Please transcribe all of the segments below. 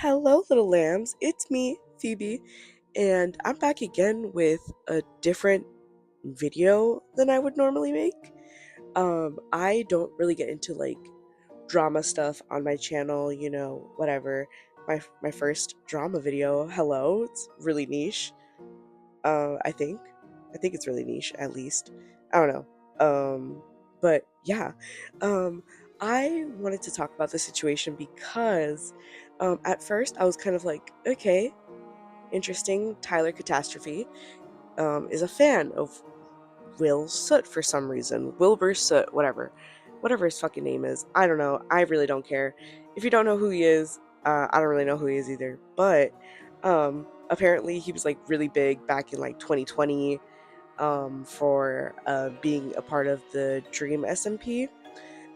Hello, little lambs. It's me, Phoebe, and I'm back again with a different video than I would normally make. I don't really get into like drama stuff on my channel, whatever. My first drama video, hello, it's really niche. I think. I think it's really niche, at least. I don't know. But yeah. Um, I wanted to talk about the situation because at first I was kind of like, okay, interesting. Tyler Catastrophe is a fan of Will Soot for some reason. Wilbur Soot, whatever. Whatever his fucking name is. I don't know. I really don't care. If you don't know who he is, I don't really know who he is either. But apparently he was like really big back in like 2020 for being a part of the Dream SMP.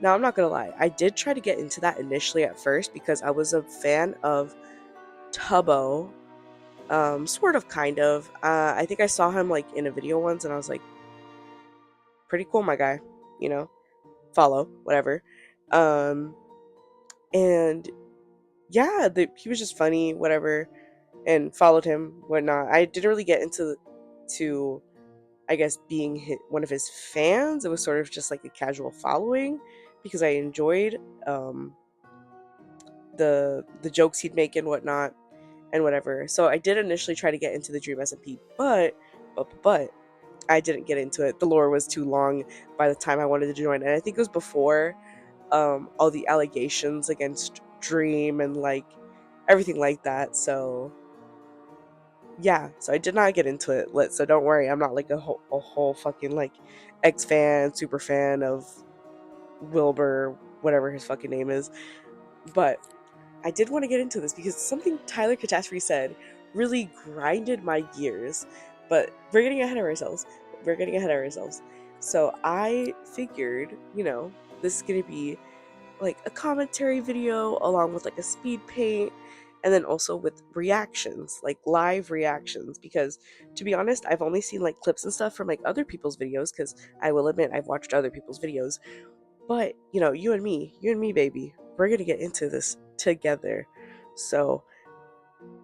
Now, I'm not gonna lie, I did try to get into that initially at first because I was a fan of Tubbo, sort of, kind of. I think I saw him like in a video once, and I was like, pretty cool, my guy. You know, follow, whatever. Um, and yeah, he was just funny, whatever, and followed him, whatnot. I didn't really get into to I guess being one of his fans. It was sort of just like a casual following because I enjoyed the jokes he'd make and whatnot and whatever. So I did initially try to get into the Dream SMP, but I didn't get into it. The lore was too long by the time I wanted to join, and I think it was before all the allegations against Dream and like everything like that. So yeah, so I did not get into it. So don't worry, I'm not like a whole fucking like ex fan, super fan of Wilbur, whatever his fucking name is. But I did want to get into this because something Tyler Catastrophe said really grinded my gears. But we're getting ahead of ourselves. We're getting ahead of ourselves. So I figured, this is gonna be like a commentary video along with like a speed paint and then also with reactions, like live reactions, because to be honest, I've only seen like clips and stuff from like other people's videos, because I will admit I've watched other people's videos. But you and me, baby, we're gonna get into this together. So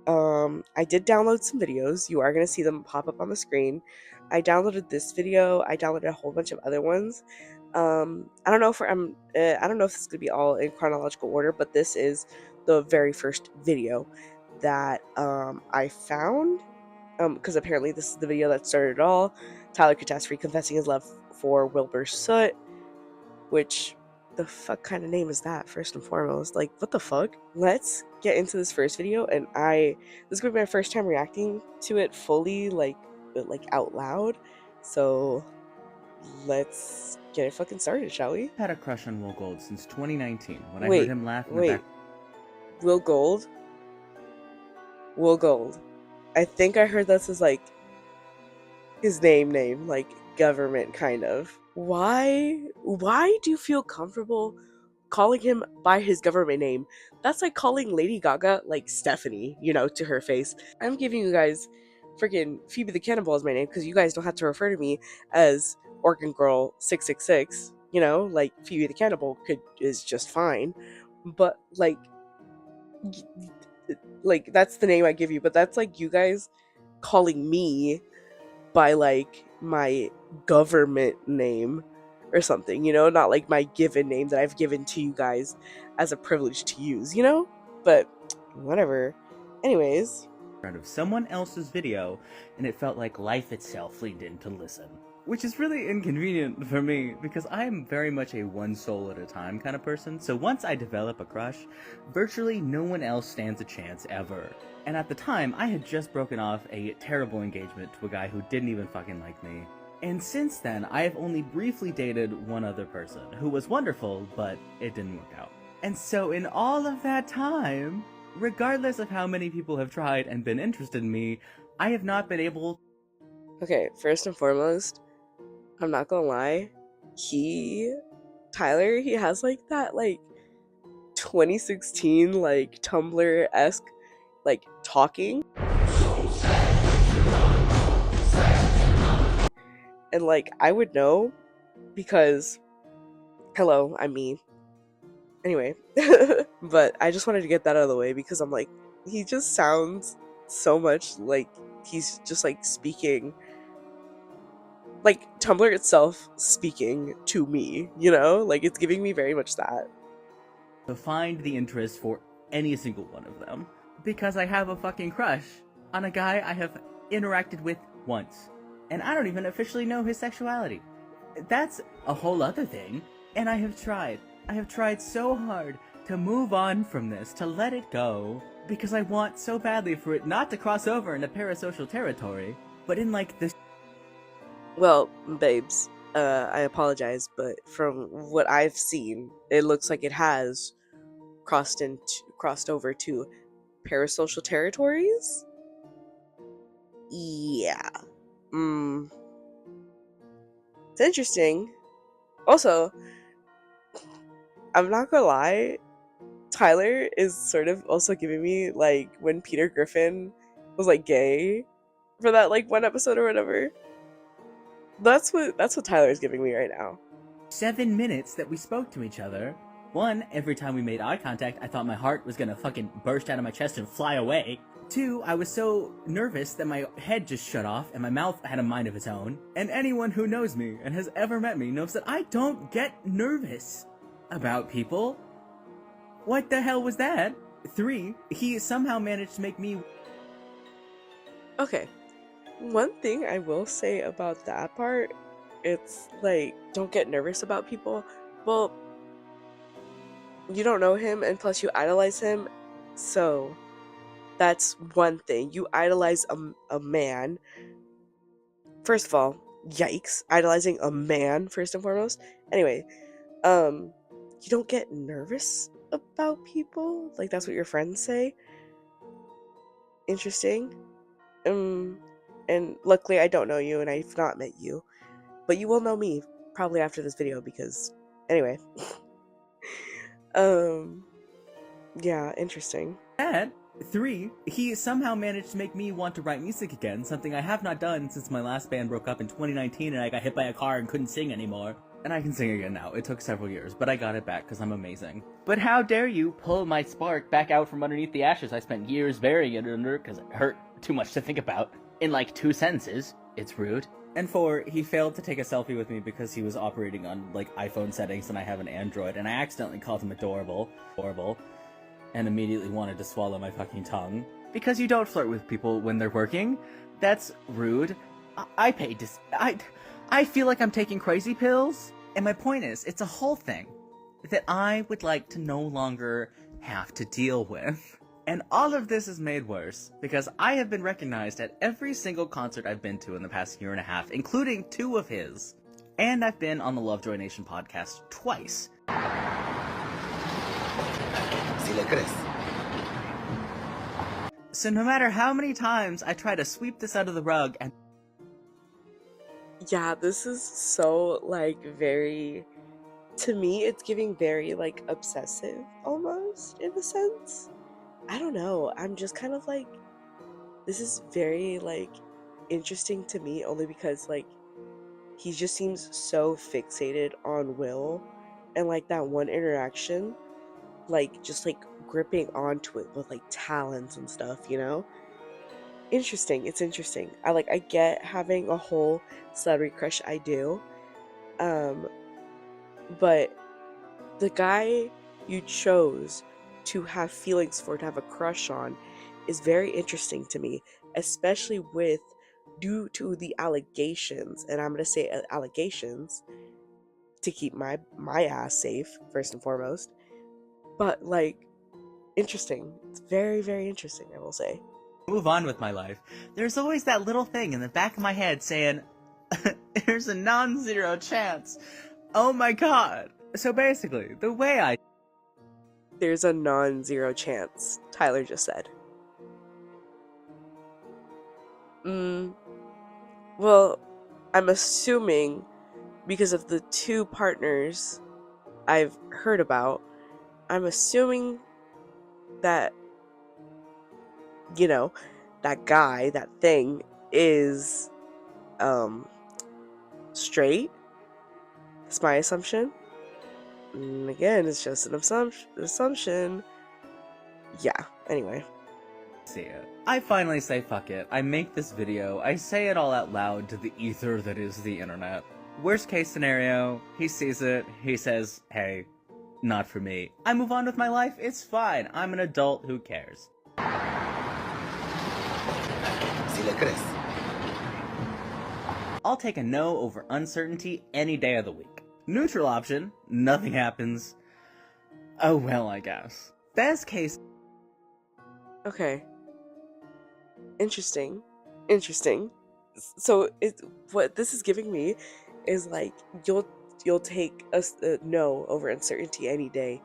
I did download some videos. You are gonna see them pop up on the screen. I downloaded this video. I downloaded a whole bunch of other ones. I don't know if I don't know if this is gonna be all in chronological order, but this is the very first video that I found. Because apparently this is the video that started it all. Tyler Catastrophe confessing his love for Wilbur Soot, which the fuck kind of name is that, first and foremost? Like, what the fuck? Let's get into this first video, and this is gonna be my first time reacting to it fully, like out loud. So let's get it fucking started, shall we? Had a crush on Will Gold since 2019 when I heard Wait, him laugh in the wait. back. Will Gold? Will Gold. I think I heard that's his, like, his name, like, government, kind of. Why do you feel comfortable calling him by his government name? That's like calling Lady Gaga, like, Stephanie, to her face. I'm giving you guys freaking Phoebe the Cannibal as my name because you guys don't have to refer to me as Organ Girl 666. Like Phoebe the Cannibal is just fine. But like that's the name I give you. But that's like you guys calling me by like my government name or something, not like my given name that I've given to you guys as a privilege to use, But whatever. Anyways, of someone else's video, and it felt like life itself leaned in to listen. Which is really inconvenient for me, because I am very much a one soul at a time kind of person, so once I develop a crush, virtually no one else stands a chance ever. And at the time, I had just broken off a terrible engagement to a guy who didn't even fucking like me. And since then, I have only briefly dated one other person, who was wonderful, but it didn't work out. And so in all of that time, regardless of how many people have tried and been interested in me, I have not been able... Okay, first and foremost, I'm not gonna lie, Tyler, he has like that like 2016 like Tumblr-esque like talking. And like I would know because hello, I'm me. Anyway, but I just wanted to get that out of the way because I'm like, he just sounds so much like he's just like speaking, like Tumblr itself speaking to me, you know? Like it's giving me very much that. To find the interest for any single one of them. Because I have a fucking crush on a guy I have interacted with once. And I don't even officially know his sexuality. That's a whole other thing. And I have tried. I have tried so hard to move on from this, to let it go. Because I want so badly for it not to cross over into parasocial territory. But in like this... Well, babes, I apologize, but from what I've seen, it looks like it has crossed over to parasocial territories. Yeah. It's interesting. Also, I'm not gonna lie, Tyler is sort of also giving me like when Peter Griffin was like gay for that like one episode or whatever. That's what Tyler is giving me right now. 7 minutes that we spoke to each other. One, every time we made eye contact, I thought my heart was gonna fucking burst out of my chest and fly away. Two, I was so nervous that my head just shut off and my mouth had a mind of its own. And anyone who knows me and has ever met me knows that I don't get nervous about people. What the hell was that? Three, he somehow managed to make me... Okay. One thing I will say about that part, it's like, don't get nervous about people. Well, you don't know him, and plus you idolize him, so that's one thing. You idolize a man. First of all, yikes. Idolizing a man, first and foremost. Anyway, you don't get nervous about people? Like, that's what your friends say? Interesting. And luckily I don't know you and I've not met you. But you will know me probably after this video because anyway. Yeah, interesting. Bad. Three, he somehow managed to make me want to write music again, something I have not done since my last band broke up in 2019 and I got hit by a car and couldn't sing anymore. And I can sing again now. It took several years, but I got it back because I'm amazing. But how dare you pull my spark back out from underneath the ashes I spent years burying it under because it hurt too much to think about. In like 2 sentences. It's rude. And 4, he failed to take a selfie with me because he was operating on like iPhone settings and I have an Android and I accidentally called him adorable. And immediately wanted to swallow my fucking tongue. Because you don't flirt with people when they're working. That's rude. I paid to... I feel like I'm taking crazy pills. And my point is, it's a whole thing that I would like to no longer have to deal with. And all of this is made worse because I have been recognized at every single concert I've been to in the past year and a half, including 2 of his. And I've been on the Lovejoy Nation podcast twice. So no matter how many times I try to sweep this out of the rug and... Yeah, this is so like very, to me it's giving very like obsessive almost in a sense. I don't know, I'm just kind of like, this is very like interesting to me only because like he just seems so fixated on Will and like that one interaction, like just like gripping onto it with like talons and stuff, you know? Interesting. It's interesting. I get having a whole celebrity crush, I do. But the guy you chose to have feelings for, to have a crush on, is very interesting to me, especially with due to the allegations, and I'm gonna say allegations to keep my ass safe first and foremost. But like, interesting. It's very, very interesting, I will say. Move on with my life. There's always that little thing in the back of my head saying, there's a non-zero chance. Oh my god. So basically, the way I... There's a non-zero chance, Tyler just said. Well, I'm assuming because of the 2 partners I've heard about, I'm assuming that, you know, that guy, that thing is straight. That's my assumption. And again, it's just an assumption. Yeah, anyway. see it. I finally say fuck it. I make this video. I say it all out loud to the ether that is the internet. Worst case scenario, he sees it. He says, hey, not for me. I move on with my life. It's fine. I'm an adult. Who cares? I'll take a no over uncertainty any day of the week. Neutral option, nothing happens. Oh well, I guess. Best case. Okay. Interesting. So what this is giving me is like you'll take a no over uncertainty any day.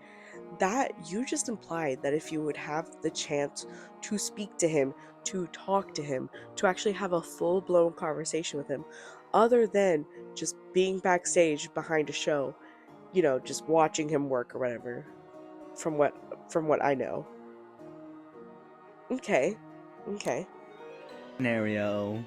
That you just implied that if you would have the chance to speak to him, to talk to him, to actually have a full-blown conversation with him, other than just being backstage behind a show, you know, just watching him work or whatever, from what I know. Okay. Scenario.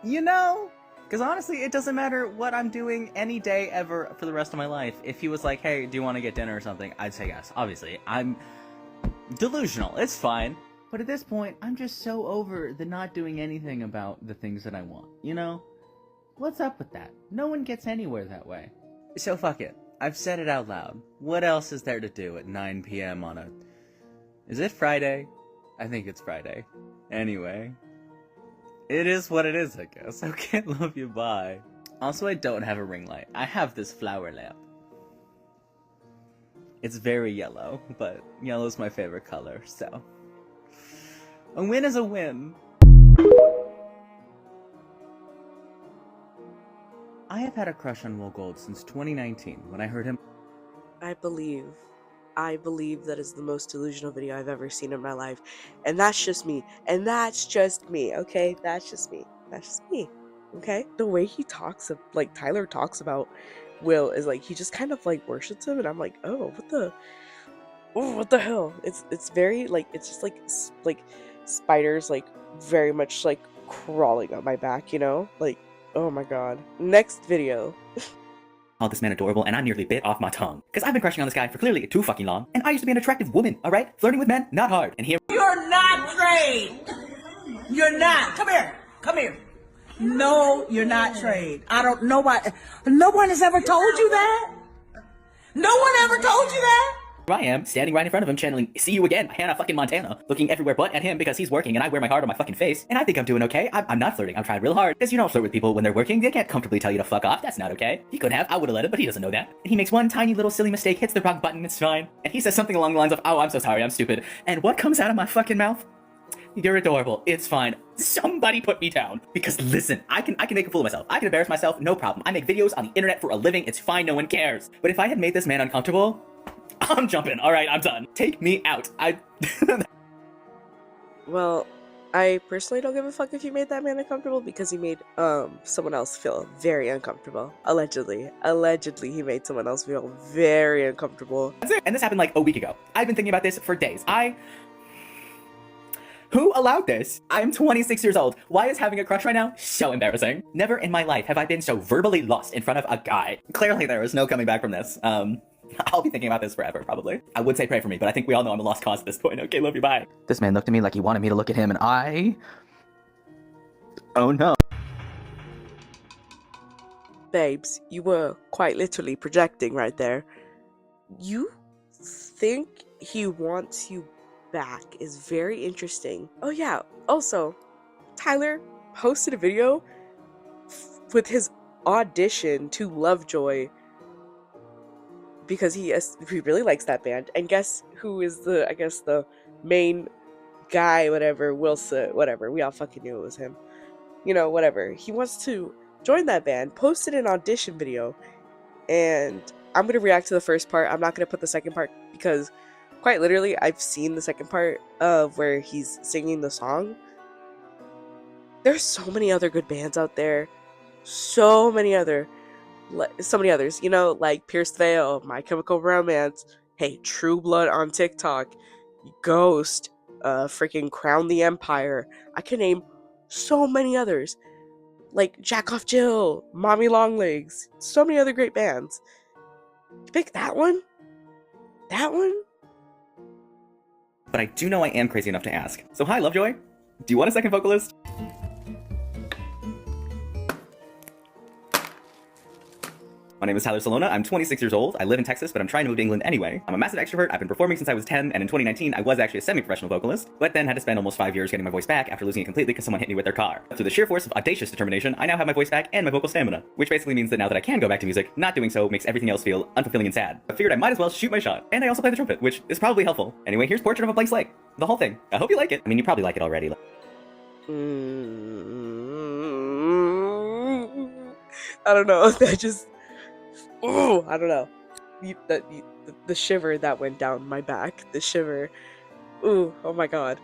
You know? Because honestly, it doesn't matter what I'm doing any day ever for the rest of my life. If he was like, hey, do you want to get dinner or something? I'd say yes. Obviously, I'm delusional. It's fine. But at this point, I'm just so over the not doing anything about the things that I want. You know? What's up with that? No one gets anywhere that way. So fuck it. I've said it out loud. What else is there to do at 9 p.m. on a... Is it Friday? I think it's Friday. Anyway. It is what it is, I guess. Okay, love you, bye. Also, I don't have a ring light. I have this flower lamp. It's very yellow, but yellow's my favorite color, so... A win is a win. I have had a crush on Will Gold since 2019, when I heard him... I believe that is the most delusional video I've ever seen in my life. And that's just me. Okay? That's just me. Okay? The way he talks, like, Tyler talks about Will is like, he just kind of, like, worships him. And I'm like, oh, what the hell? It's very, like, it's just, like spiders, like, very much, like, crawling on my back, you know? Like, oh my god. Next video. Called this man adorable, and I nearly bit off my tongue. Because I've been crushing on this guy for clearly too fucking long, and I used to be an attractive woman, alright? Flirting with men, not hard. And here— You're not trained! You're not! Come here! No, you're not trained. I don't know why. No one has ever told you that? No one ever told you that? I am, standing right in front of him, channeling "See You Again" by Hannah fucking Montana, looking everywhere but at him because he's working and I wear my heart on my fucking face, and I think I'm doing okay. I'm not flirting, I'm trying real hard, because you don't flirt with people when they're working. They can't comfortably tell you to fuck off. That's not okay. He could have, I would've let him, but he doesn't know that. And he makes one tiny little silly mistake, hits the wrong button, it's fine. And he says something along the lines of, oh, I'm so sorry, I'm stupid. And what comes out of my fucking mouth? You're adorable, it's fine. Somebody put me down. Because listen, I can make a fool of myself. I can embarrass myself, no problem. I make videos on the internet for a living, it's fine, no one cares. But if I had made this man uncomfortable, I'm jumping. Alright, I'm done. Take me out. Well, I personally don't give a fuck if you made that man uncomfortable, because he made someone else feel very uncomfortable. Allegedly he made someone else feel very uncomfortable. That's it. And this happened like a week ago. I've been thinking about this for days. Who allowed this? I'm 26 years old. Why is having a crush right now so embarrassing? Never in my life have I been so verbally lost in front of a guy. Clearly there is no coming back from this. I'll be thinking about this forever, probably. I would say pray for me, but I think we all know I'm a lost cause at this point. Okay, love you, bye. This man looked at me like he wanted me to look at him, and oh no. Babes, you were quite literally projecting right there. You think he wants you back is very interesting. Oh yeah, also, Tyler posted a video with his audition to Lovejoy, because he really likes that band. And guess who is the main guy, whatever, Wilson, whatever. We all fucking knew it was him. You know, whatever. He wants to join that band, posted an audition video, and I'm going to react to the first part. I'm not going to put the second part because, quite literally, I've seen the second part of where he's singing the song. There's so many other good bands out there. So many others, you know, like Pierced Veil, My Chemical Romance, hey, True Blood on TikTok, Ghost, freaking Crown the Empire. I can name so many others, like Jack Off Jill, Mommy Longlegs, so many other great bands. You pick that one? but I do know I am crazy enough to ask. So hi, Lovejoy. Do you want a second vocalist? My name is Tyler Salona. I'm 26 years old. I live in Texas, but I'm trying to move to England anyway. I'm a massive extrovert. I've been performing since I was 10, and in 2019, I was actually a semi-professional vocalist, but then had to spend almost 5 years getting my voice back after losing it completely because someone hit me with their car. Through the sheer force of audacious determination, I now have my voice back and my vocal stamina, which basically means that now that I can go back to music, not doing so makes everything else feel unfulfilling and sad. I figured I might as well shoot my shot, and I also play the trumpet, which is probably helpful. Anyway, here's Portrait of a Blank Slate. The whole thing. I hope you like it. I mean, you probably like it already. I don't know. That just... Oh, I don't know. The shiver that went down my back. The shiver. Ooh, oh my god.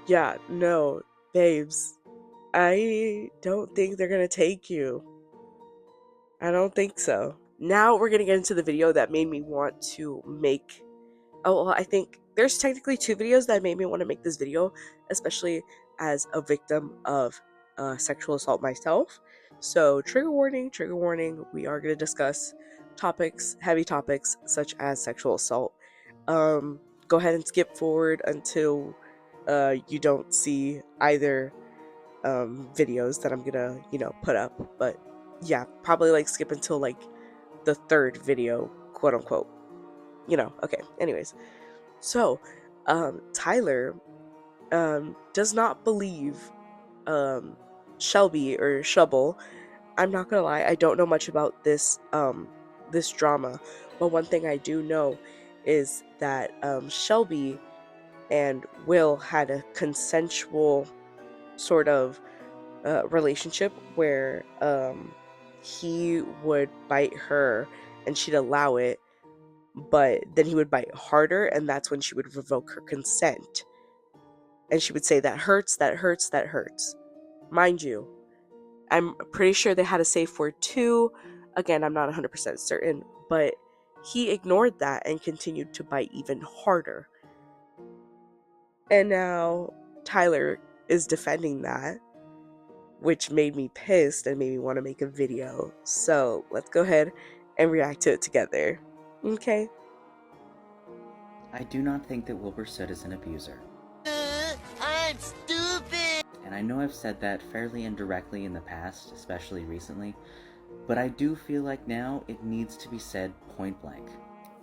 Yeah, no, babes. I don't think they're gonna take you. I don't think so. Now we're gonna get into the video that made me want to make... Oh, well, I think there's technically 2 videos that made me want to make this video, especially as a victim of sexual assault myself. So trigger warning, we are going to discuss heavy topics such as sexual assault. Go ahead and skip forward until you don't see either videos that I'm gonna, put up. But yeah, probably like skip until like the 3rd video, quote unquote. Okay, anyways. So, Tyler does not believe Shelby or Shubble. I'm not gonna lie, I don't know much about this drama, but one thing I do know is that Shelby and Will had a consensual sort of relationship where he would bite her and she'd allow it, but then he would bite harder, and that's when she would revoke her consent. And she would say, that hurts, that hurts, that hurts. Mind you, I'm pretty sure they had a safe word too. Again, I'm not 100% certain, but he ignored that and continued to bite even harder. And now Tyler is defending that, which made me pissed and made me want to make a video. So let's go ahead and react to it together. Okay? I do not think that Wilbur Soot is an abuser. I'm stupid! And I know I've said that fairly indirectly in the past, especially recently, but I do feel like now it needs to be said point blank.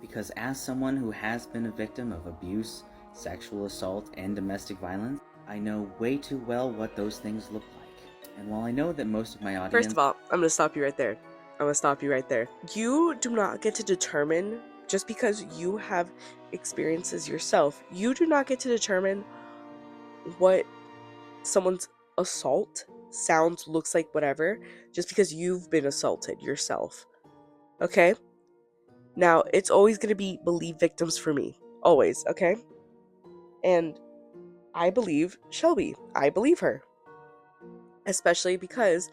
Because as someone who has been a victim of abuse, sexual assault, and domestic violence, I know way too well what those things look like. And while I know that most of my audience... First of all, I'm going to stop you right there. You do not get to determine, just because you have experiences yourself, you do not get to determine what someone's assault sounds, looks like, whatever, just because you've been assaulted yourself. Okay? Now, it's always going to be believe victims for me. Always, okay? And I believe Shelby. I believe her. Especially because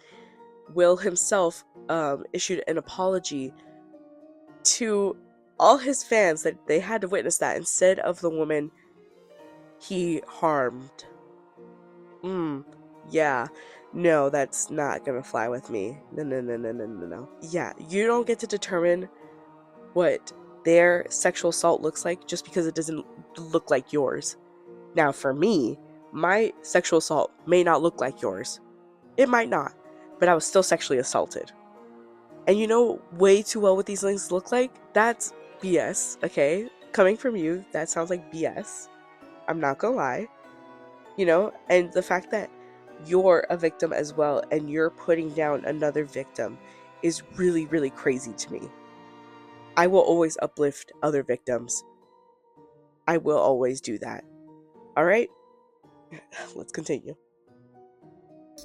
Will himself issued an apology to all his fans that they had to witness that instead of the woman he harmed. Yeah. No, that's not gonna fly with me. No. Yeah, you don't get to determine what their sexual assault looks like just because it doesn't look like yours. Now, for me, my sexual assault may not look like yours. It might not, but I was still sexually assaulted. And you know way too well what these things look like? That's BS, okay? Coming from you, that sounds like BS. I'm not gonna lie. And the fact that you're a victim as well and you're putting down another victim is really, really crazy to me. I will always uplift other victims. I will always do that. Alright? Let's continue.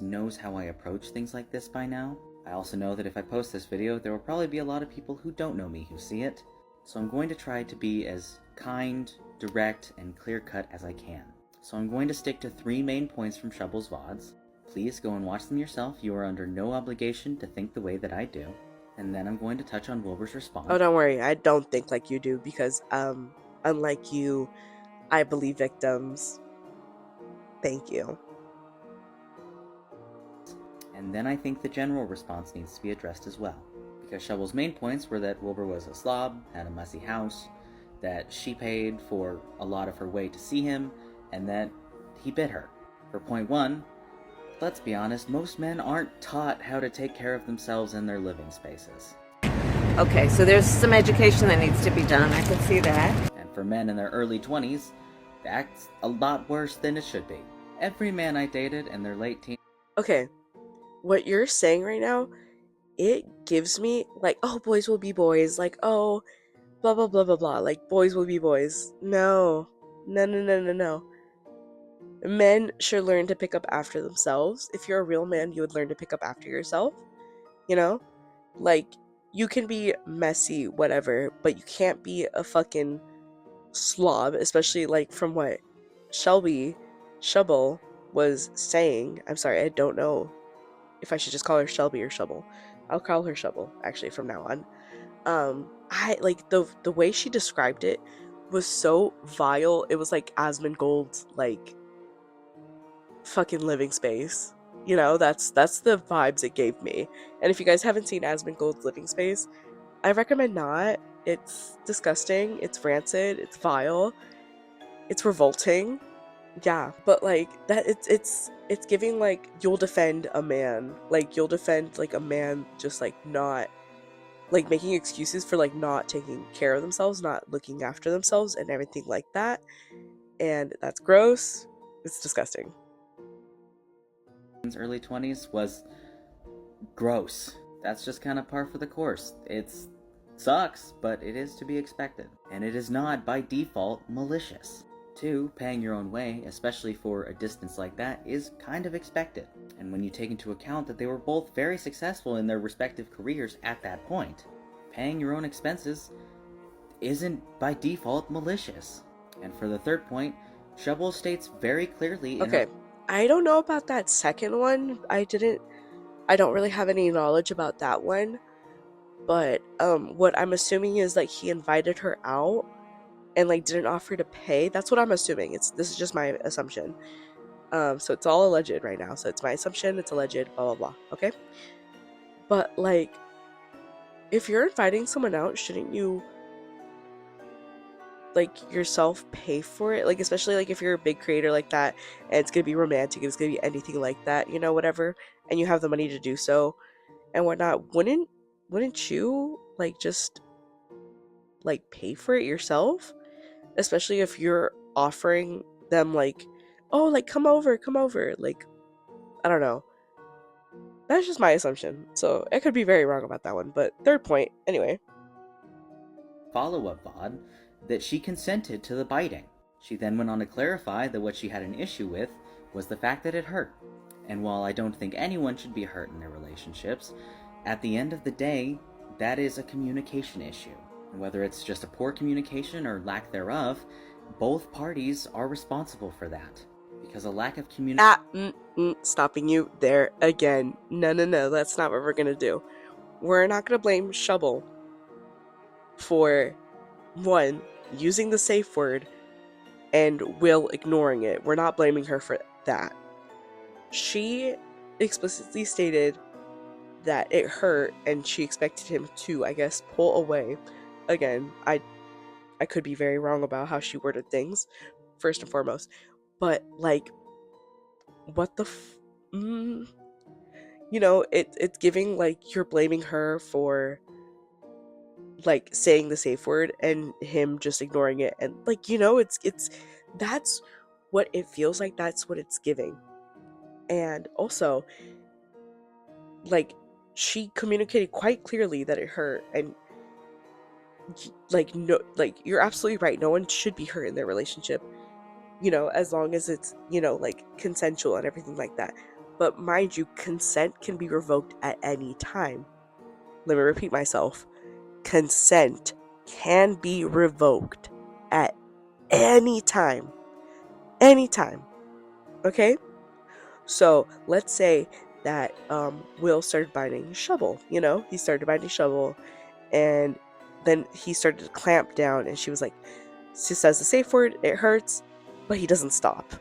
knows how I approach things like this by now. I also know that if I post this video, there will probably be a lot of people who don't know me who see it, so I'm going to try to be as kind, direct, and clear-cut as I can. So I'm going to stick to 3 main points from Shubble's VODs. Please go and watch them yourself. You are under no obligation to think the way that I do. And then I'm going to touch on Wilbur's response. Oh, don't worry. I don't think like you do because, unlike you, I believe victims. Thank you. And then I think the general response needs to be addressed as well. Because Shovel's main points were that Wilbur was a slob, had a messy house, that she paid for a lot of her way to see him, and that he bit her. For point 1, let's be honest, most men aren't taught how to take care of themselves in their living spaces. Okay, so there's some education that needs to be done. I can see that. And for men in their early 20s, that's a lot worse than it should be. Every man I dated in their late teens. Okay, what you're saying right now, it gives me, like, oh, boys will be boys, like, oh, blah, blah, blah, blah, blah, like, boys will be boys. No. No, no, no, no, no. Men should learn to pick up after themselves. If you're a real man, you would learn to pick up after yourself, you know? Like, you can be messy, whatever, but you can't be a fucking slob, especially, like, from what Shubble was saying. I'm sorry, I don't know if I should just call her Shelby or Shubble. I'll call her Shubble, actually, from now on. I, like, the way she described it was so vile. It was like Asmongold's, like, fucking living space. You know, that's the vibes it gave me. And if you guys haven't seen Asmongold's living space, I recommend not. It's disgusting, it's rancid, it's vile, it's revolting. Yeah, but like that, it's giving, like, you'll defend a man, like, you'll defend, like, a man just, like, not, like, making excuses for, like, not taking care of themselves, not looking after themselves and everything like that. And that's gross. It's disgusting. Early 20s was gross. That's just kind of par for the course. It's sucks, but it is to be expected. And it is not, by default, malicious. 2, paying your own way, especially for a distance like that, is kind of expected. And when you take into account that they were both very successful in their respective careers at that point, paying your own expenses isn't, by default, malicious. And for the third point, Shubble states very clearly in Okay, I don't know about that second one. I don't really have any knowledge about that one. But what I'm assuming is, like, he invited her out and, like, didn't offer to pay. That's what I'm assuming. This is just my assumption. So it's all alleged right now. So it's my assumption, it's alleged, blah blah blah. Okay? But, like, if you're inviting someone out, shouldn't you, like, yourself pay for it? Like, especially, like, if you're a big creator like that and it's gonna be romantic, it's gonna be anything like that, you know, whatever, and you have the money to do so and whatnot, wouldn't you, like, just, like, pay for it yourself? Especially if you're offering them, like, oh, like, come over, like, I don't know. That's just my assumption, so I could be very wrong about that one. But third point, anyway. follow-up VOD that she consented to the biting. She then went on to clarify that what she had an issue with was the fact that it hurt. And while I don't think anyone should be hurt in their relationships, at the end of the day, that is a communication issue. And whether it's just a poor communication or lack thereof, both parties are responsible for that. Because a lack of communication... Stopping you there again. No, that's not what we're gonna do. We're not gonna blame Shubble for, 1, using the safe word, and Will ignoring it. We're not blaming her for that. She explicitly stated that it hurt and she expected him to, I guess, pull away. Again, I could be very wrong about how she worded things, first and foremost. But, like, what the you know, it's giving, like, you're blaming her for, like, saying the safe word and him just ignoring it. And, like, you know, it's that's what it feels like. That's what it's giving. And also, like, she communicated quite clearly that it hurt. And, like, no, like, you're absolutely right, no one should be hurt in their relationship, you know, as long as it's, you know, like, consensual and everything like that. But mind you, consent can be revoked at any time. Let me repeat myself. Consent can be revoked at any time. Anytime. Okay? So let's say that Will started biting Shubble, you know? He started biting Shubble, and then he started to clamp down, and she was like, she says the safe word, it hurts, but he doesn't stop.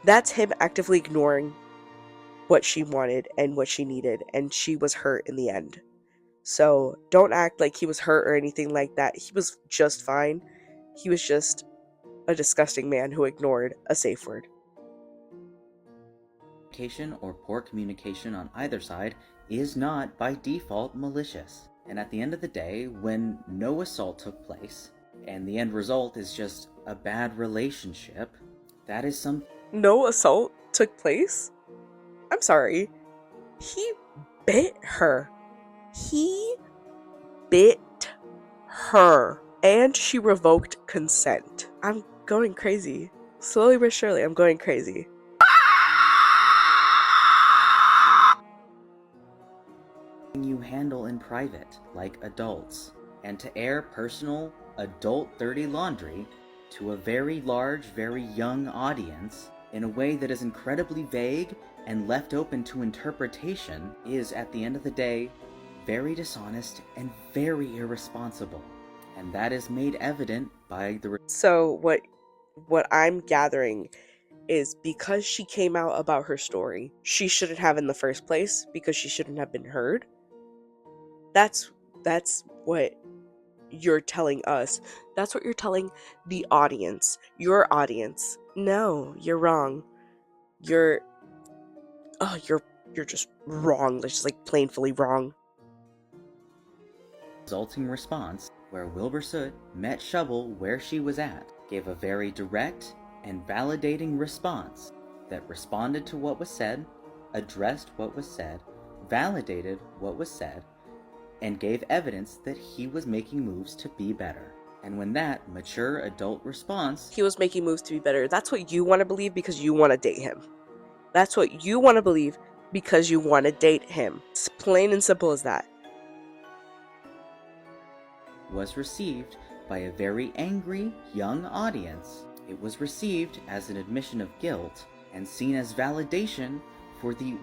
That's him actively ignoring what she wanted and what she needed, and she was hurt in the end. So don't act like he was hurt or anything like that. He was just fine. He was just a disgusting man who ignored a safe word. Communication or poor communication on either side is not by default malicious. And at the end of the day, when no assault took place, and the end result is just a bad relationship, that is some... No assault took place? I'm sorry. He bit her. He bit her. And she revoked consent. I'm going crazy. Slowly but surely, I'm going crazy. You handle in private, like adults, and to air personal, adult dirty laundry to a very large, very young audience in a way that is incredibly vague and left open to interpretation is, at the end of the day, very dishonest and very irresponsible. And that is made evident by the... So what I'm gathering is because she came out about her story, she shouldn't have in the first place because she shouldn't have been heard. That's what you're telling us. That's what you're telling the audience. Your audience. No, you're wrong. You're just wrong. That's just like plainly wrong. Resulting response, where Wilbur Soot met Shovel where she was at, gave a very direct and validating response that responded to what was said, addressed what was said, validated what was said, and gave evidence that he was making moves to be better. And when that mature adult response... He was making moves to be better. That's what you want to believe because you want to date him. That's what you want to believe because you want to date him. It's plain and simple as that. Was received by a very angry young audience. It was received as an admission of guilt and seen as validation for the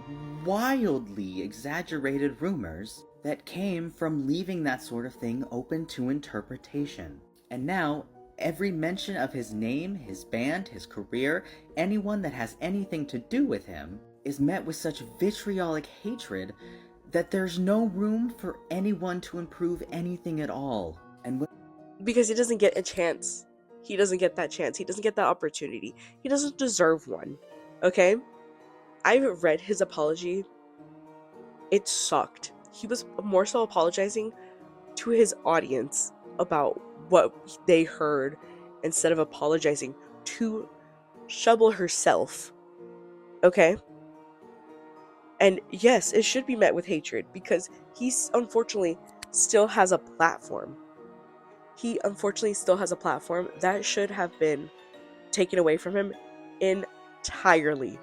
wildly exaggerated rumors that came from leaving that sort of thing open to interpretation. And now, every mention of his name, his band, his career, anyone that has anything to do with him, is met with such vitriolic hatred that there's no room for anyone to improve anything at all. And because he doesn't get a chance. He doesn't get that chance. He doesn't get that opportunity. He doesn't deserve one. Okay? I've read his apology. It sucked. He was more so apologizing to his audience about what they heard instead of apologizing to Shovel herself. Okay? And yes, it should be met with hatred because he unfortunately still has a platform. He unfortunately still has a platform that should have been taken away from him entirely.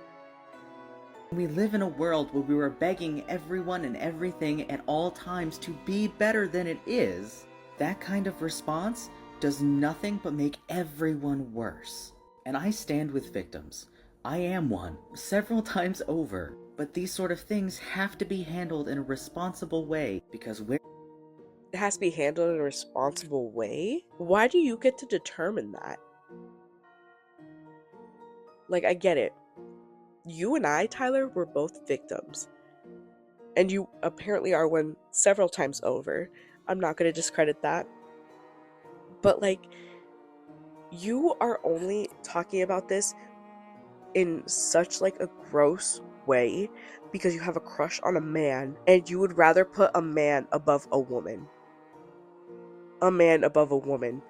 we live in a world where we were begging everyone and everything at all times to be better than it is. That kind of response does nothing but make everyone worse. And I stand with victims. I am one, several times over. But these sort of things have to be handled in a responsible way, because it has to be handled in a responsible way? Why do you get to determine that? Like, I get it. You and I, Tyler, were both victims. And you apparently are one several times over. I'm not going to discredit that. But, like, you are only talking about this in such, like, a gross way because you have a crush on a man and you would rather put a man above a woman. A man above a woman.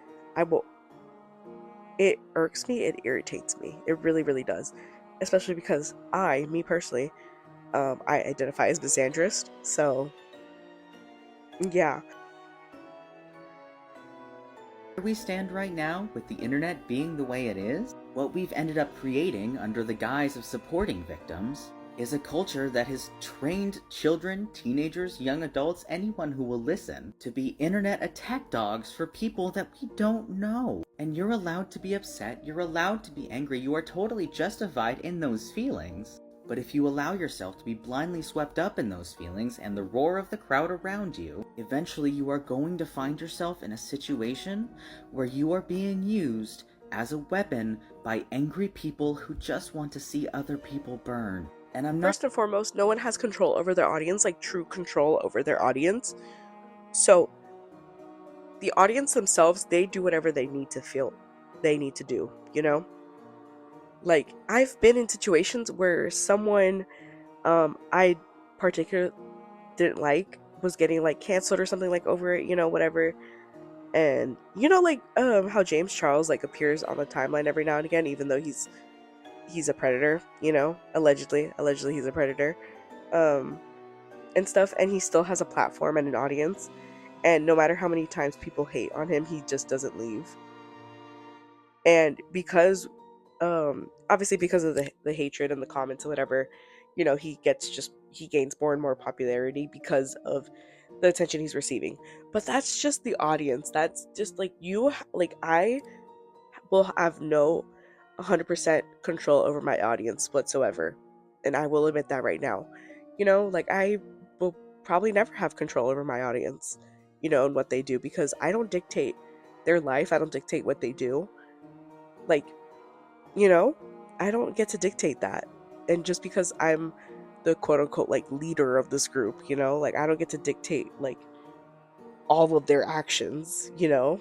It irks me, it irritates me. It really, really does. Especially because me personally, I identify as misandrist, so yeah. Where we stand right now, with the internet being the way it is, what we've ended up creating under the guise of supporting victims is a culture that has trained children, teenagers, young adults, anyone who will listen, to be internet attack dogs for people that we don't know. And you're allowed to be upset, you're allowed to be angry, you are totally justified in those feelings. But if you allow yourself to be blindly swept up in those feelings and the roar of the crowd around you, eventually you are going to find yourself in a situation where you are being used as a weapon by angry people who just want to see other people burn. And I'm not— First and foremost, no one has control over their audience, like true control over their audience. So the audience themselves, they do whatever they need to feel they need to do, you know? Like, I've been in situations where someone I particularly didn't like was getting like canceled or something like over it, whatever. And like how James Charles like appears on the timeline every now and again, even though he's a predator, allegedly he's a predator, um and stuff, and he still has a platform and an audience, and no matter how many times people hate on him, he just doesn't leave. And because obviously because of the hatred and the comments and whatever, he gains more and more popularity because of the attention he's receiving. But that's just the audience. That's just like I will have no 100% control over my audience whatsoever, and I will admit that right now. Like, I will probably never have control over my audience, and what they do, because I don't dictate their life. I don't dictate what they do. Like, you know, I don't get to dictate that. And just because I'm the quote unquote like leader of this group, like, I don't get to dictate like all of their actions. I'm not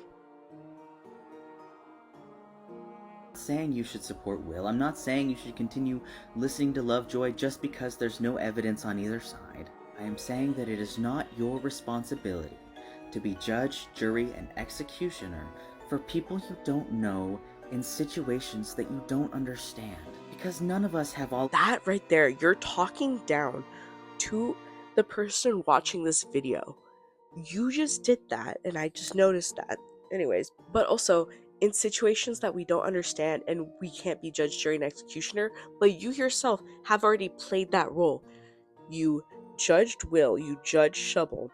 saying you should support Will. I'm not saying you should continue listening to Lovejoy just because there's no evidence on either side. I am saying that it is not your responsibility to be judge, jury, and executioner for people you don't know in situations that you don't understand. Because none of us have all That right there, you're talking down to the person watching this video. You just did that, and I just noticed that. Anyways, but also in situations that we don't understand and we can't be judge, jury, and executioner, but you yourself have already played that role. You judged Will, you judged Shovel,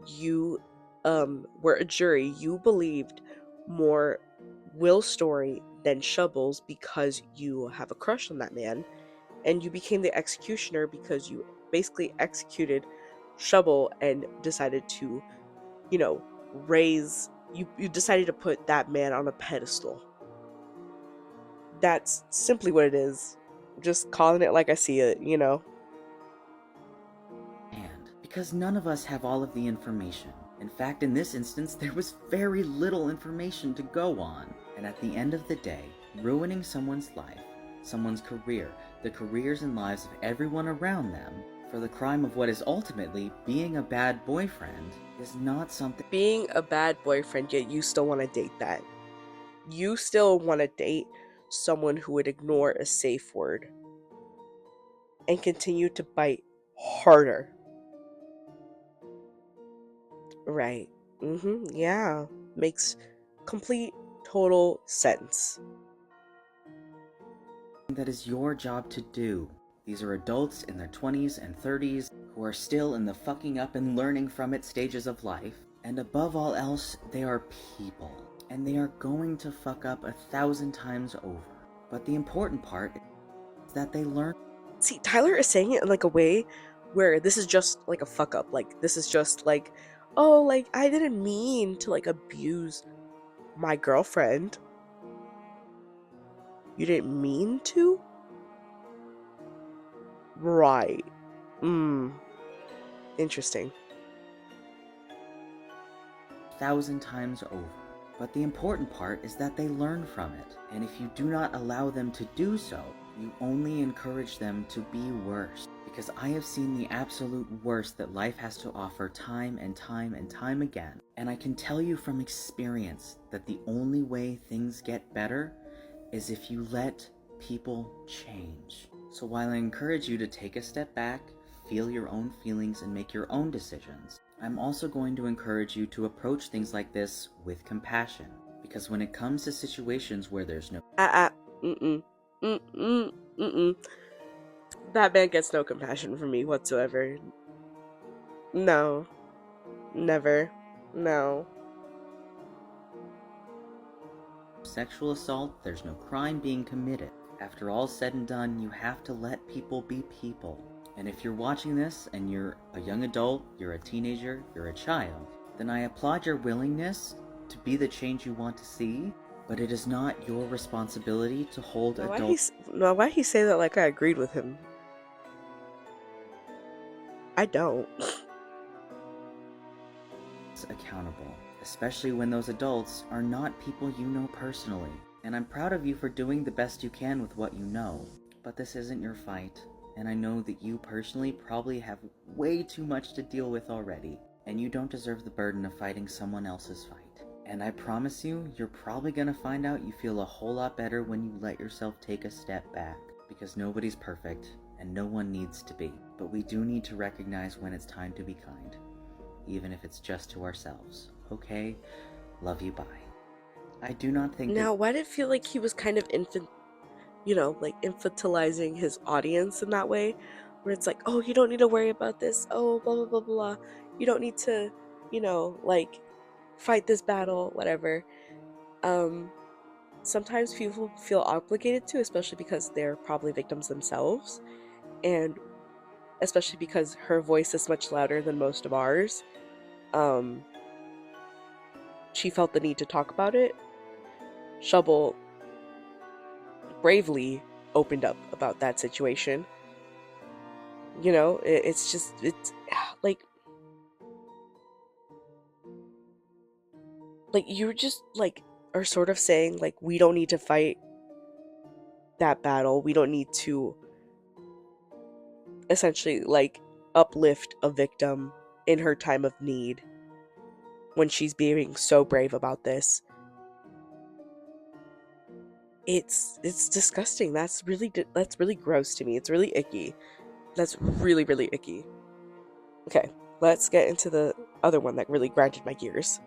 you were a jury, you believed more Will's story than Shovel's because you have a crush on that man, and you became the executioner because you basically executed Shovel and decided to, raise you decided to put that man on a pedestal. That's simply what it is. Just calling it like I see it. And because none of us have all of the information. In fact, in this instance, there was very little information to go on. And at the end of the day, ruining someone's life, someone's career, the careers and lives of everyone around them, for the crime of what is ultimately being a bad boyfriend, is not something. Being a bad boyfriend, yet you still want to date that. You still want to date someone who would ignore a safe word and continue to bite harder. Right. Yeah. Makes complete, total sense. That is your job to do. These are adults in their 20s and 30s who are still in the fucking up and learning from it stages of life. And above all else, they are people. And they are going to fuck up 1,000 times over. But the important part is that they learn. See, Tyler is saying it in like a way where this is just like a fuck up. Like, this is just like, oh, like, I didn't mean to like abuse my girlfriend. You didn't mean to? Right. Interesting. 1,000 times over. But the important part is that they learn from it. And if you do not allow them to do so, you only encourage them to be worse. Because I have seen the absolute worst that life has to offer time and time and time again. And I can tell you from experience that the only way things get better is if you let people change. So while I encourage you to take a step back, feel your own feelings, and make your own decisions, I'm also going to encourage you to approach things like this with compassion. Because when it comes to situations where there's no That man gets no compassion from me whatsoever. No. Never. No. sexual assault, there's no crime being committed. After all's said and done, you have to let people be people. And if you're watching this and you're a young adult, you're a teenager, you're a child, then I applaud your willingness to be the change you want to see, but it is not your responsibility to hold adults. Why'd he say that like I agreed with him? I don't. adults accountable, especially when those adults are not people you know personally. And I'm proud of you for doing the best you can with what you know. But this isn't your fight, and I know that you personally probably have way too much to deal with already, and you don't deserve the burden of fighting someone else's fight. And I promise you, you're probably gonna find out you feel a whole lot better when you let yourself take a step back, because nobody's perfect, and no one needs to be. But we do need to recognize when it's time to be kind, even if it's just to ourselves. Okay? Love you, bye. I do not think Now, why did it feel like he was kind of infantilizing his audience in that way? Where it's like, oh, you don't need to worry about this. Oh, blah, blah, blah, blah. You don't need to, fight this battle, whatever. Sometimes people feel obligated to, especially because they're probably victims themselves. And especially because her voice is much louder than most of ours. She felt the need to talk about it. Shubble bravely opened up about that situation. It's like you just are sort of saying like, we don't need to fight that battle. We don't need to essentially uplift a victim in her time of need when she's being so brave about this. It's disgusting. That's really gross to me. It's really icky. That's really, really icky. Okay, let's get into the other one that really grinded my gears.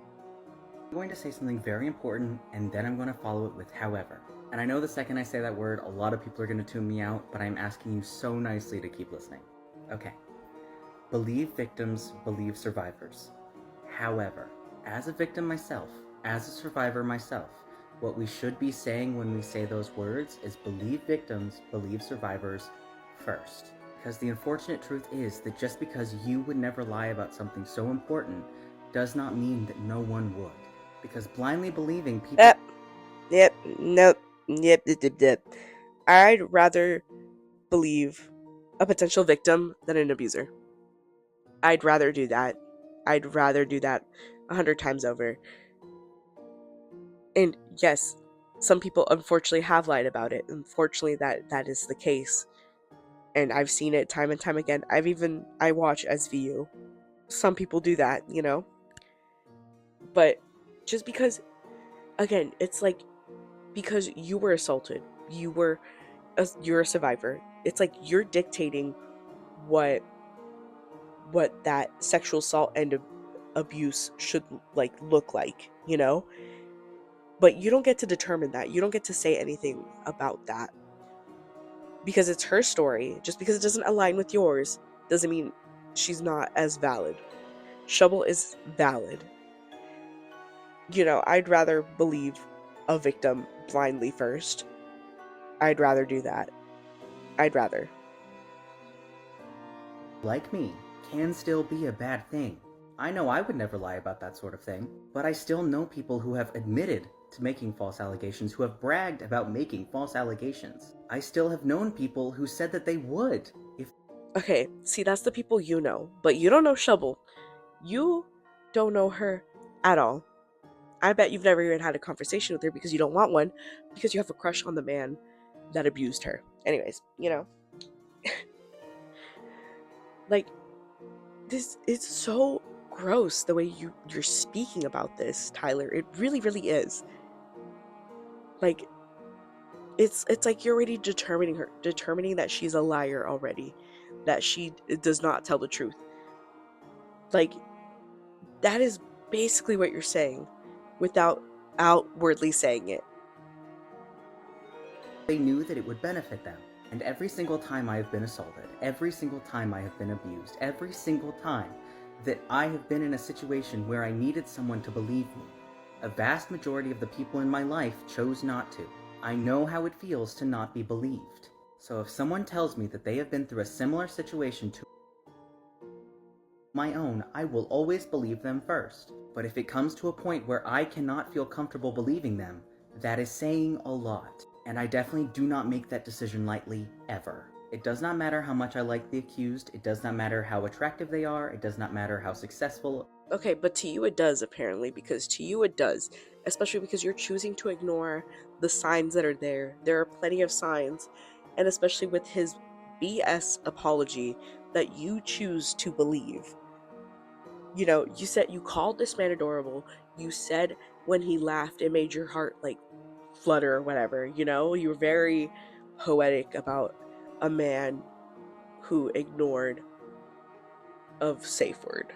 I'm going to say something very important, and then I'm going to follow it with however. And I know the second I say that word, a lot of people are going to tune me out, but I'm asking you so nicely to keep listening. Okay. Believe victims, believe survivors. However, as a victim myself, as a survivor myself, what we should be saying when we say those words is believe victims, believe survivors first. Because the unfortunate truth is that just because you would never lie about something so important does not mean that no one would. Because blindly believing people... Yep. I'd rather believe a potential victim than an abuser. I'd rather do that. I'd rather do that 100 times over. And yes, some people unfortunately have lied about it. Unfortunately, that is the case. And I've seen it time and time again. I watch SVU. Some people do that, But just because, again, it's like, because you were assaulted, you're a survivor. It's like you're dictating what that sexual assault and abuse should look like, But you don't get to determine that. You don't get to say anything about that. Because it's her story. Just because it doesn't align with yours doesn't mean she's not as valid. Shubble is valid. I'd rather believe a victim blindly first. I'd rather do that. I'd rather. like me, can still be a bad thing. I know I would never lie about that sort of thing, but I still know people who have admitted to making false allegations, who have bragged about making false allegations. I still have known people who said that they would if... Okay, see, that's the people you know, but you don't know Shubble. You don't know her at all. I bet you've never even had a conversation with her because you don't want one, because you have a crush on the man that abused her. Anyways, this is so gross the way you're speaking about this, Tyler. It really, really is. It's like you're already determining that she's a liar already, that she does not tell the truth. That is basically what you're saying without outwardly saying it. They knew that it would benefit them. And every single time I have been assaulted, every single time I have been abused, every single time that I have been in a situation where I needed someone to believe me, a vast majority of the people in my life chose not to. I know how it feels to not be believed. So if someone tells me that they have been through a similar situation to my own, I will always believe them first. But if it comes to a point where I cannot feel comfortable believing them, that is saying a lot. And I definitely do not make that decision lightly, ever. It does not matter how much I like the accused, it does not matter how attractive they are, it does not matter how successful. Okay, but to you it does, apparently, because to you it does, especially because you're choosing to ignore the signs that are there. There are plenty of signs, and especially with his BS apology that you choose to believe. You know, you said you called this man adorable. You said when he laughed, it made your heart like flutter or whatever. You know, you were very poetic about a man who ignored of safe word.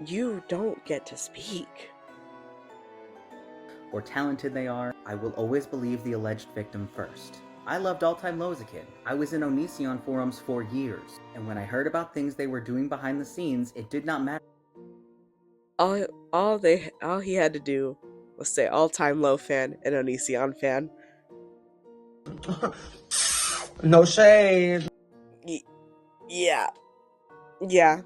You don't get to speak. Or talented they are, I will always believe the alleged victim first. I loved All Time Low as a kid. I was in Onision forums for years, and when I heard about things they were doing behind the scenes, it did not matter. All he had to do was say All Time Low fan and Onision fan. No shade. Yeah. Yeah.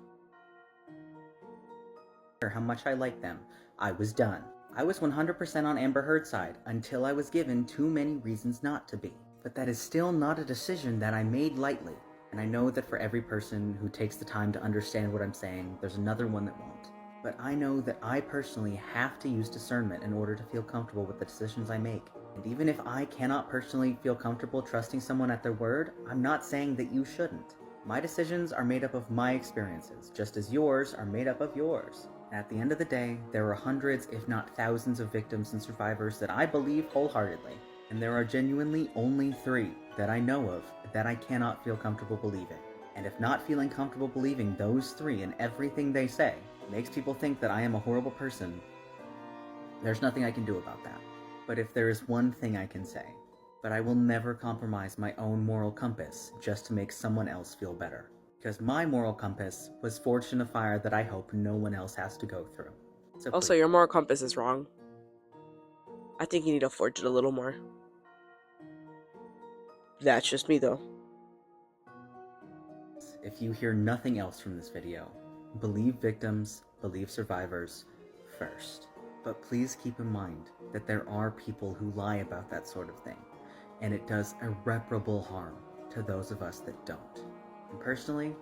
How much I liked them. I was done. I was 100% on Amber Heard's side until I was given too many reasons not to be. But that is still not a decision that I made lightly. And I know that for every person who takes the time to understand what I'm saying, there's another one that won't. But I know that I personally have to use discernment in order to feel comfortable with the decisions I make. And even if I cannot personally feel comfortable trusting someone at their word, I'm not saying that you shouldn't. My decisions are made up of my experiences, just as yours are made up of yours. At the end of the day, there are hundreds, if not thousands, of victims and survivors that I believe wholeheartedly. And there are genuinely only 3 that I know of that I cannot feel comfortable believing. And if not feeling comfortable believing those 3 and everything they say makes people think that I am a horrible person, there's nothing I can do about that. But if there is one thing I can say, but I will never compromise my own moral compass just to make someone else feel better. Because my moral compass was forged in a fire that I hope no one else has to go through. So Also, please, your moral compass is wrong. I think you need to forge it a little more. That's just me, though. if you hear nothing else from this video, believe victims, believe survivors first. But please keep in mind that there are people who lie about that sort of thing, and it does irreparable harm to those of us that don't. And personally,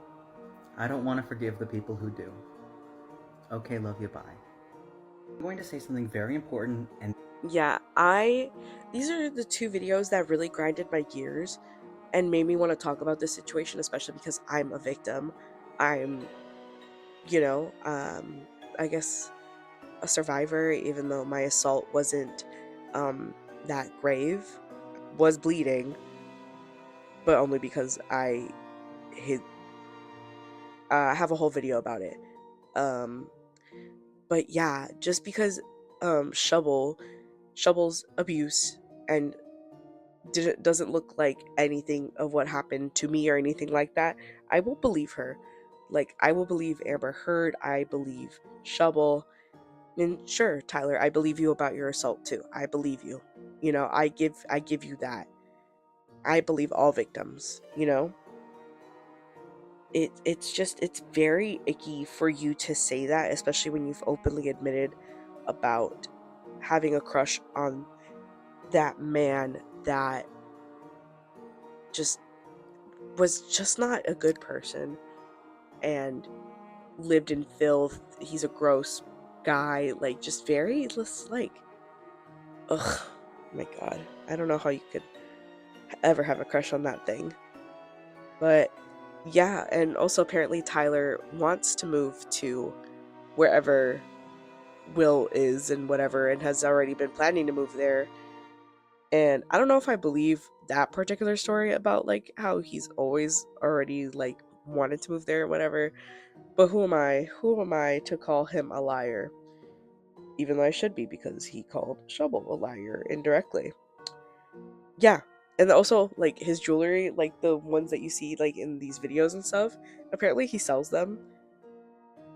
I don't want to forgive the people who do. Okay, love you, bye. I'm going to say something very important and Yeah, these are the 2 videos that really grinded my gears and made me want to talk about this situation, especially because I'm a victim. I'm, I guess a survivor, even though my assault wasn't that grave, was bleeding, but only because I have a whole video about it. But yeah, just because Shovel's abuse and doesn't look like anything of what happened to me or anything like that, I will believe her. Like, I will believe Amber Heard, I believe Shovel, and sure, Tyler, I believe you about your assault too. I believe you. I give you that. I believe all victims, It's very icky for you to say that, especially when you've openly admitted about having a crush on that man that just was just not a good person and lived in filth. He's a gross guy, like, just very just like, ugh, my god, I don't know how you could ever have a crush on that thing. But yeah, and also apparently Tyler wants to move to wherever Will is and whatever, and has already been planning to move there. And I don't know if I believe that particular story about like how he's always already like wanted to move there or whatever. But who am I? Who am I to call him a liar? Even though I should be, because he called Shovel a liar indirectly. Yeah. And also, like, his jewelry, like the ones that you see like in these videos and stuff, apparently he sells them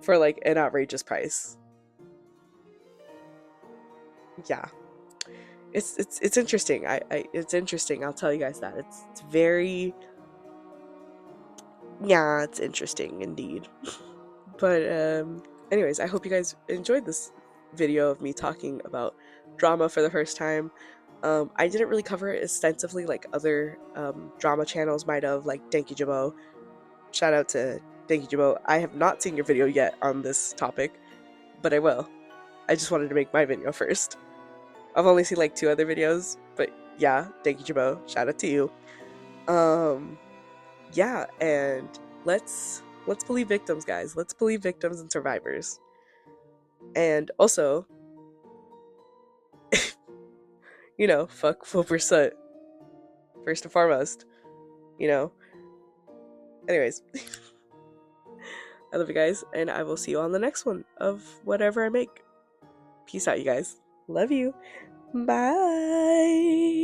for like an outrageous price. Yeah. It's interesting. It's interesting. I'll tell you guys that. It's very, yeah, it's interesting indeed. But anyways, I hope you guys enjoyed this video of me talking about drama for the first time. I didn't really cover it extensively like other drama channels might have, like Denki Jabo. Shout out to Denki Jabo. I have not seen your video yet on this topic, but I will. I just wanted to make my video first. I've only seen like 2 other videos, but yeah, Denki Jabo, shout out to you. Yeah, and let's believe victims, guys. Let's believe victims and survivors. And also, you know, fuck full percent. First and foremost, you know. Anyways, I love you guys, and I will see you on the next one of whatever I make. Peace out, you guys. Love you. Bye.